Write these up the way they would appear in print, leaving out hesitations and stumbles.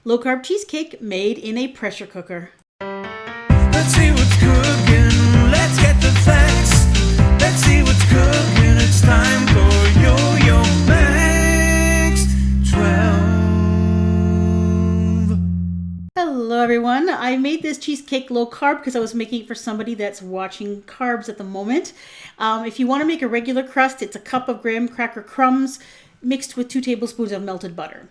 low-carb cheesecake made in a pressure cooker. Let's see what's cooking. Let's get the facts. Let's see what's cooking. It's time for yoyomax12. Hello everyone. I made this cheesecake low carb because I was making it for somebody that's watching carbs at the moment. If you want to make a regular crust, it's a cup of graham cracker crumbs mixed with 2 tablespoons of melted butter.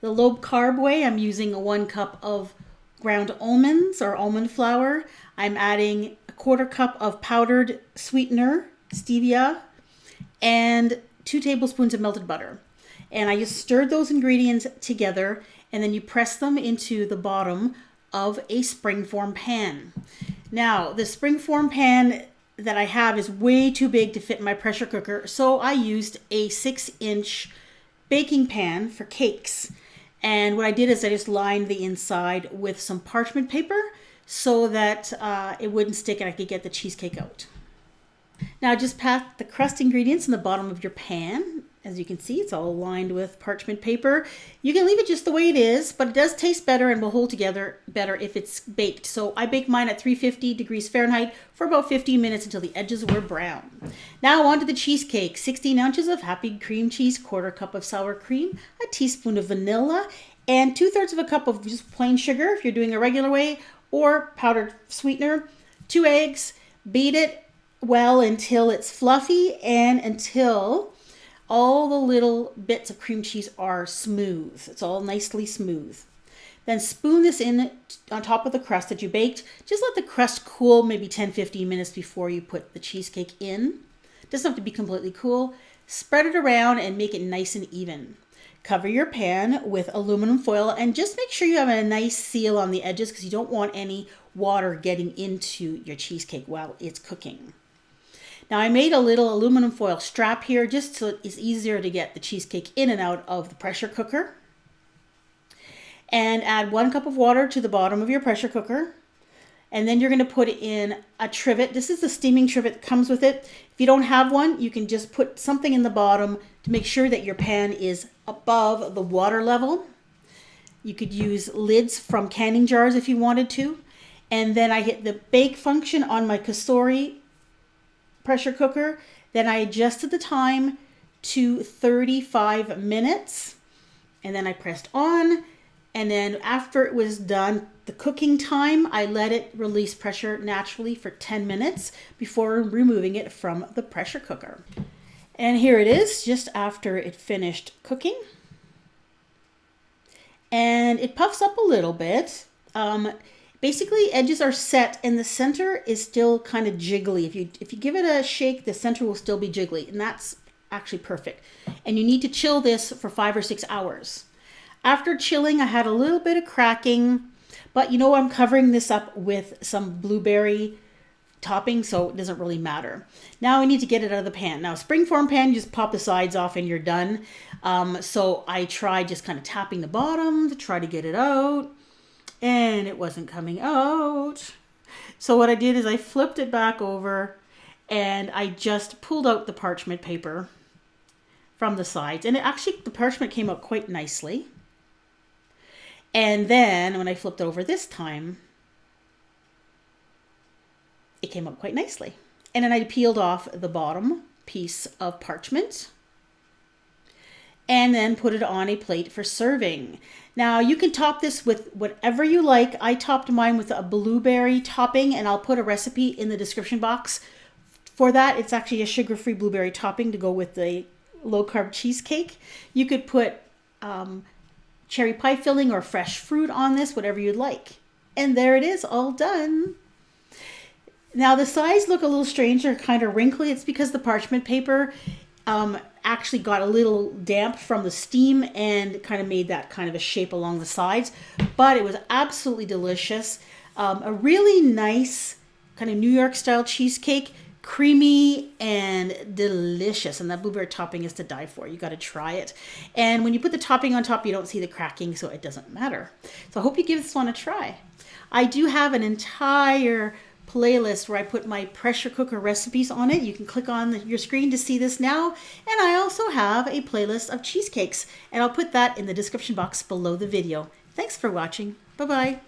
The low carb way, I'm using 1 cup of ground almonds or almond flour. I'm adding a 1/4 cup of powdered sweetener, stevia, and 2 tablespoons of melted butter. And I just stirred those ingredients together, and then you press them into the bottom of a springform pan. Now, the springform pan that I have is way too big to fit in my pressure cooker, so I used a 6-inch baking pan for cakes. And what I did is I just lined the inside with some parchment paper so that it wouldn't stick and I could get the cheesecake out. Now just pat the crust ingredients in the bottom of your pan. As you can see, it's all lined with parchment paper. You can leave it just the way it is, but it does taste better and will hold together better if it's baked. So I baked mine at 350 degrees Fahrenheit for about 15 minutes until the edges were brown. Now on to the cheesecake. 16 ounces of happy cream cheese, 1/4 cup of sour cream, a teaspoon of vanilla, and 2/3 of a cup of just plain sugar if you're doing a regular way, or powdered sweetener, 2 eggs. Beat it well until it's fluffy and until all the little bits of cream cheese are smooth. It's all nicely smooth. Then spoon this in on top of the crust that you baked. Just let the crust cool maybe 10-15 minutes before you put the cheesecake in. It doesn't have to be completely cool. Spread it around and make it nice and even. Cover your pan with aluminum foil and just make sure you have a nice seal on the edges because you don't want any water getting into your cheesecake while it's cooking. Now I made a little aluminum foil strap here just so it's easier to get the cheesecake in and out of the pressure cooker. And add 1 cup of water to the bottom of your pressure cooker. And then you're going to put in a trivet. This is the steaming trivet that comes with it. If you don't have one, you can just put something in the bottom to make sure that your pan is above the water level. You could use lids from canning jars if you wanted to. And then I hit the bake function on my Cosori pressure cooker. Then I adjusted the time to 35 minutes. And then I pressed on. And then after it was done, the cooking time, I let it release pressure naturally for 10 minutes before removing it from the pressure cooker. And here it is just after it finished cooking. And it puffs up a little bit. Basically, edges are set and the center is still kind of jiggly. If you give it a shake, the center will still be jiggly, and that's actually perfect. And you need to chill this for 5 or 6 hours. After chilling, I had a little bit of cracking, but you know I'm covering this up with some blueberry topping, so it doesn't really matter. Now I need to get it out of the pan. Now, springform pan, you just pop the sides off and you're done. So I tried just kind of tapping the bottom to try to get it out, and it wasn't coming out. So what I did is I flipped it back over and I just pulled out the parchment paper from the sides, and the parchment came out quite nicely. And then when I flipped it over this time, it came up quite nicely. And then I peeled off the bottom piece of parchment and then put it on a plate for serving. Now you can top this with whatever you like. I topped mine with a blueberry topping, and I'll put a recipe in the description box for that. It's actually a sugar-free blueberry topping to go with the low-carb cheesecake. You could put cherry pie filling or fresh fruit on this, whatever you'd like. And there it is, all done. Now the sides look a little strange, they're kind of wrinkly. It's because the parchment paper actually got a little damp from the steam and kind of made that kind of a shape along the sides. But it was absolutely delicious. A really nice kind of New York style cheesecake. Creamy and delicious, and that blueberry topping is to die for. You got to try it. And when you put the topping on top, you don't see the cracking, so it doesn't matter. So I hope you give this one a try. I do have an entire playlist where I put my pressure cooker recipes on it. You can click on your screen to see this now. And I also have a playlist of cheesecakes, and I'll put that in the description box below the video. Thanks for watching. Bye-bye.